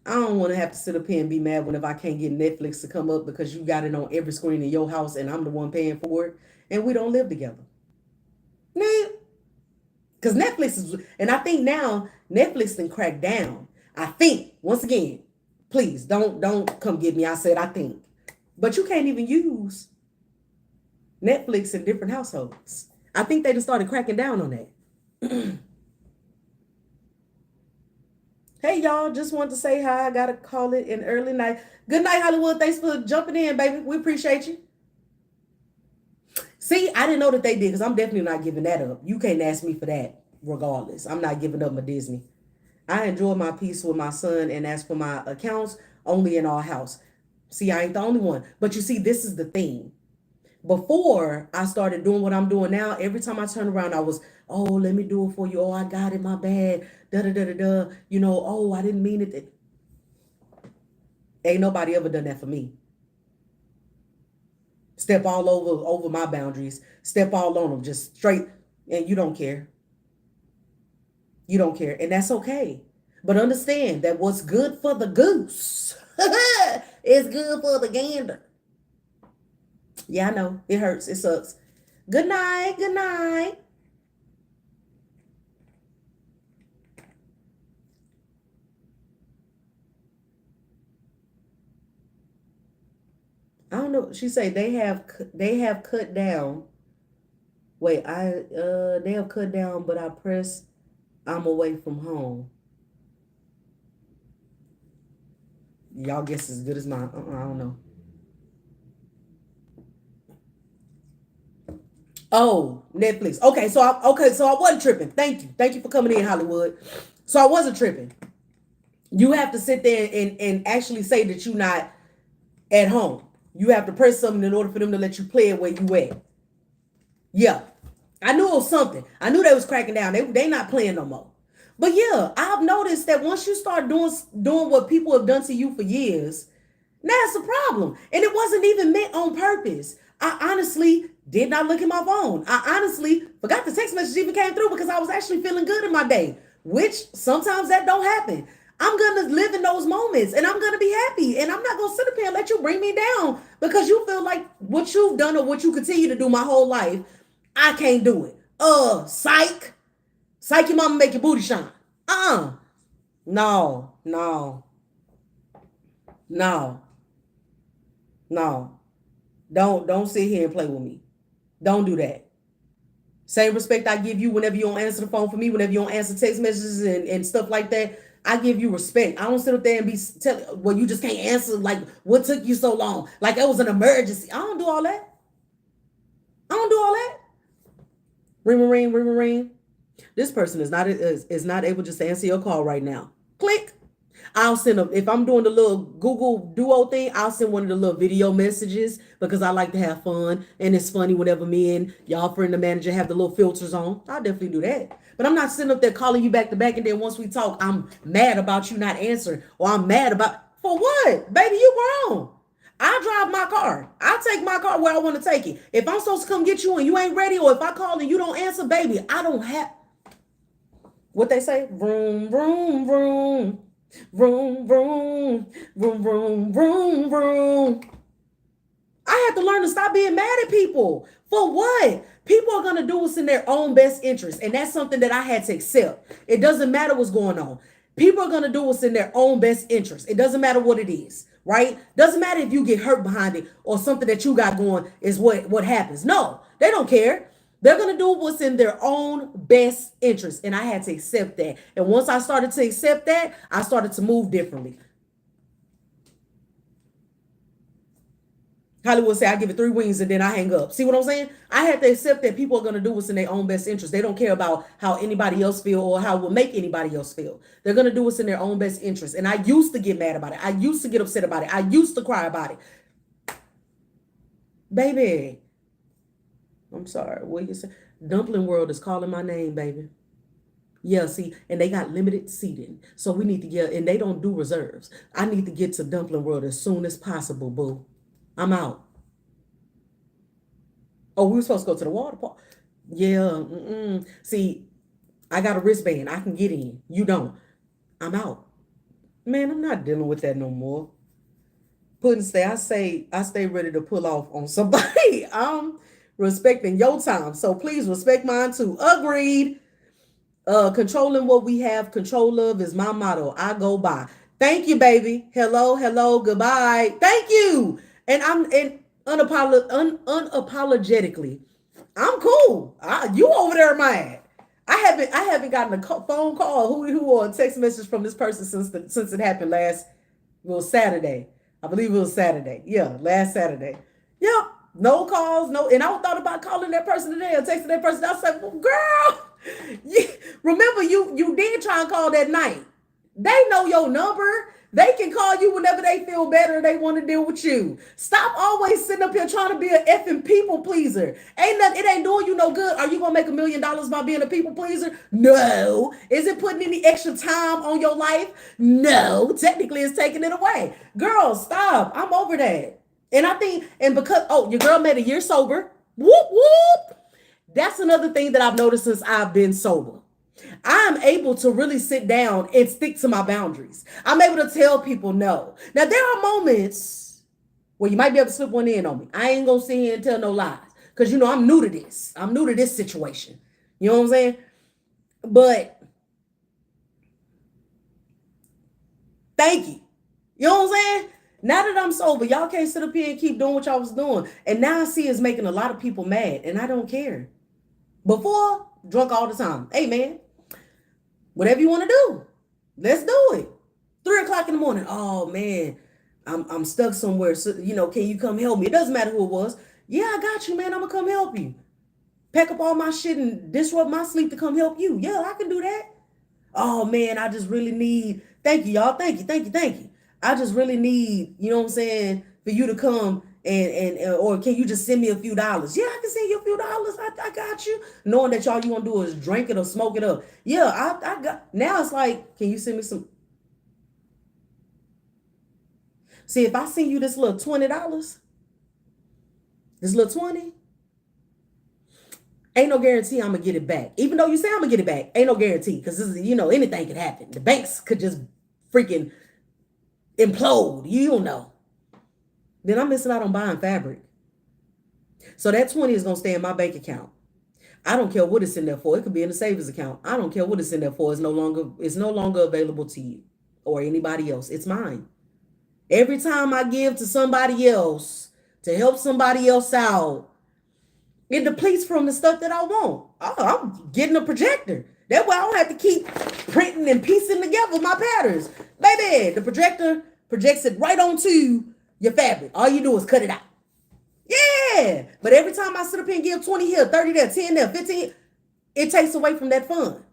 I don't want to have to sit up here and be mad whenever I can't get Netflix to come up because you got it on every screen in your house and I'm the one paying for it and we don't live together. Nah, because Netflix is, and I think now Netflix can crack down. I think once again, please don't come get me. I said I think, but you can't even use Netflix in different households. I think they just started cracking down on that. Hey y'all, just want to say hi. I gotta call it an early night. Good night, Hollywood. Thanks for jumping in, baby. We appreciate you. See, I didn't know that they did because I'm definitely not giving that up. You can't ask me for that, regardless. I'm not giving up my Disney. I enjoy my peace with my son, and as for my accounts, only in our house. See, I ain't the only one. But you see, this is the thing. Before I started doing what I'm doing now, every time I turn around, I was, oh, let me do it for you. Oh, I got it, my bad. Da da da da da. You know, oh, I didn't mean it. Ain't nobody ever done that for me. Step all over my boundaries. Step all on them, just straight, and you don't care. You don't care, and that's okay. But understand that what's good for the goose is good for the gander. Yeah, I know. It hurts. It sucks. Good night. Good night. I don't know. She say they have cut down. Wait, they have cut down, but I press I'm away from home. Y'all guess as good as mine. I don't know. Oh, Netflix. Okay, so I wasn't tripping. Thank you. Thank you for coming in, Hollywood. So I wasn't tripping. You have to sit there and actually say that you're not at home. You have to press something in order for them to let you play it where you at. Yeah. I knew it was something. I knew they was cracking down. They not playing no more. But yeah, I've noticed that once you start doing what people have done to you for years, now it's a problem. And it wasn't even meant on purpose. I honestly did not look at my phone. I honestly forgot the text message even came through because I was actually feeling good in my day, which sometimes that don't happen. I'm gonna live in those moments and I'm gonna be happy. And I'm not gonna sit up here and let you bring me down because you feel like what you've done or what you continue to do my whole life, I can't do it. Psych. Psych your mama make your booty shine. Uh-uh. No, no, no, no. Don't sit here and play with me. Don't do that. Same respect I give you whenever you don't answer the phone for me, whenever you don't answer text messages and stuff like that. I give you respect. I don't sit up there and be telling, well, you just can't answer. Like, what took you so long? Like it was an emergency. I don't do all that. I don't do all that. Ring, ring, ring, ring, ring. This person is not able just to answer your call right now. Click. I'll send them if I'm doing the little Google Duo thing. I'll send one of the little video messages because I like to have fun and it's funny whenever me and y'all friend the manager have the little filters on. I'll definitely do that. But I'm not sitting up there calling you back to back and then once we talk, I'm mad about you not answering or I'm mad about for what, baby? You grown. I drive my car. I take my car where I want to take it. If I'm supposed to come get you and you ain't ready, or if I call and you don't answer, baby, I don't have what they say. Vroom, vroom, vroom. Vroom, vroom, vroom, vroom, vroom, vroom. I had to learn to stop being mad at people. For what? People are going to do what's in their own best interest. And that's something that I had to accept. It doesn't matter what's going on. People are going to do what's in their own best interest. It doesn't matter what it is, right? Doesn't matter if you get hurt behind it or something that you got going is what happens. No, they don't care. They're going to do what's in their own best interest. And I had to accept that. And once I started to accept that, I started to move differently. Hollywood say I give it 3 wings and then I hang up. See what I'm saying? I had to accept that people are going to do what's in their own best interest. They don't care about how anybody else feel or how it will make anybody else feel. They're going to do what's in their own best interest. And I used to get mad about it. I used to get upset about it. I used to cry about it. Baby, I'm sorry. What you say? Dumpling World is calling my name, baby. Yeah, see, and they got limited seating. So we need to get, and they don't do reserves. I need to get to Dumpling World as soon as possible, boo. I'm out. Oh, we were supposed to go to the water park. Yeah. See, I got a wristband. I can get in. You don't. I'm out. Man, I'm not dealing with that no more. I stay ready to pull off on somebody. I'm respecting your time. So please respect mine too. Agreed. Controlling what we have control of is my motto. I go by. Thank you, baby. Hello, hello, goodbye. Thank you. And unapologetically, I'm cool. You over there mad. I haven't gotten a phone call who or a text message from this person since it happened last, well, Saturday. I believe it was Saturday. Yeah, last Saturday. Yep. No calls, no. And I thought about calling that person today or texting that person. I was like, well, girl, you, remember you did try and call that night. They know your number. They can call you whenever they feel better and they want to deal with you. Stop always sitting up here trying to be an effing people pleaser. It ain't doing you no good. Are you gonna make $1 million by being a people pleaser? No. Is it putting any extra time on your life? No. Technically, it's taking it away. Girl, stop. I'm over that. And I think, and because your girl made a year sober. Whoop whoop. That's another thing that I've noticed since I've been sober. I'm able to really sit down and stick to my boundaries. I'm able to tell people no. Now, there are moments where you might be able to slip one in on me. I ain't gonna sit here and tell no lies. Because, I'm new to this. I'm new to this situation. You know what I'm saying? But thank you. You know what I'm saying? Now that I'm sober, y'all can't sit up here and keep doing what y'all was doing. And now I see it's making a lot of people mad. And I don't care. Before, drunk all the time. Hey, man, whatever you want to do, let's do it. 3 o'clock in the morning. Oh man, I'm stuck somewhere. So, can you come help me? It doesn't matter who it was. Yeah, I got you, man. I'm gonna come help you. Pack up all my shit and disrupt my sleep to come help you. Yeah, I can do that. Oh man, I just really need. Thank you, y'all. Thank you, thank you, thank you. I just really need, you know what I'm saying, for you to come and or can you just send me a few dollars? Yeah, I can send you a few dollars. I got you. Knowing that y'all you gonna do is drink it or smoke it up. Yeah, I got. Now it's like, can you send me some? See, if I send you this little $20, this little 20, ain't no guarantee I'm gonna get it back. Even though you say I'm gonna get it back, ain't no guarantee because this is, anything could happen. The banks could just freaking implode. You don't know. Then I'm missing out on buying fabric. So that 20 is gonna stay in my bank account. I don't care what it's in there for. It could be in a savings account. I don't care what it's in there for. It's no longer available to you or anybody else. It's mine. Every time I give to somebody else to help somebody else out, it depletes from the stuff that I want. Oh, I'm getting a projector. That way I don't have to keep printing and piecing together my patterns. Baby, the projector projects it right onto your fabric. All you do is cut it out. Yeah. But every time I sit up here and give 20 here, 30 there, 10 there, 15, it takes away from that fun.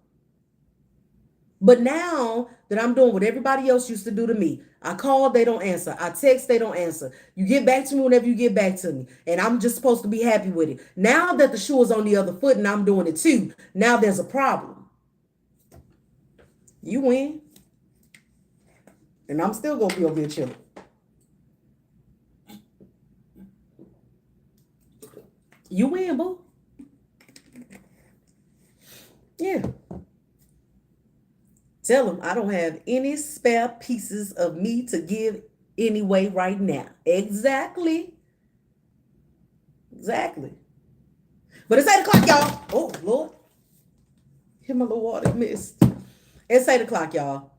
But now that I'm doing what everybody else used to do to me, I call, they don't answer. I text, they don't answer. You get back to me whenever you get back to me. And I'm just supposed to be happy with it. Now that the shoe is on the other foot and I'm doing it too, now there's a problem. You win. And I'm still going to be over here chilling. You win, boo. Yeah. Tell them I don't have any spare pieces of me to give anyway right now. Exactly. Exactly. But it's 8 o'clock, y'all. Oh, Lord. Hit my little water mist. It's 8 o'clock, y'all.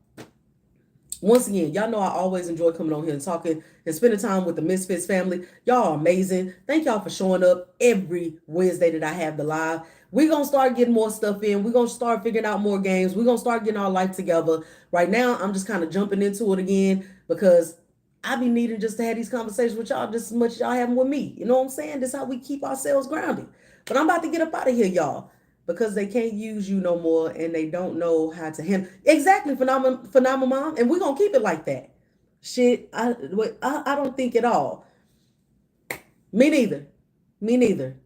Once again, y'all know I always enjoy coming on here and talking and spending time with the Misfits family. Y'all are amazing. Thank y'all for showing up every Wednesday that I have the live. We're going to start getting more stuff in. We're going to start figuring out more games. We're going to start getting our life together. Right now, I'm just kind of jumping into it again because I be needing just to have these conversations with y'all just as much as y'all having with me. You know what I'm saying? This is how we keep ourselves grounded. But I'm about to get up out of here, y'all, because they can't use you no more and they don't know how to handle. Exactly, phenomenal mom. And we're going to keep it like that. Shit, I don't think at all. Me neither. Me neither.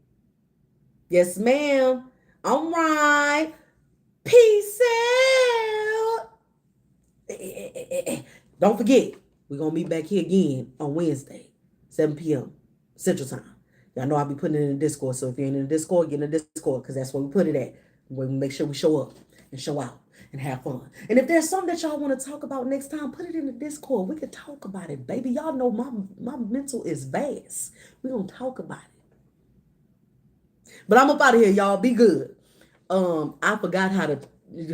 Yes, ma'am. All right. Peace out. Don't forget, we're going to meet back here again on Wednesday, 7 p.m. Central Time. Y'all know I'll be putting it in the Discord. So if you're in the Discord, get in the Discord because that's where we put it at. We make sure we show up and show out and have fun. And if there's something that y'all want to talk about next time, put it in the Discord. We could talk about it, baby. Y'all know my mental is vast. We're gonna talk about it. But I'm up out of here, y'all. Be good. I forgot how to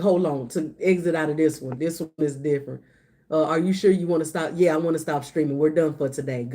hold on to exit out of this one. This one is different. Are you sure you want to stop? Yeah, I want to stop streaming. We're done for today.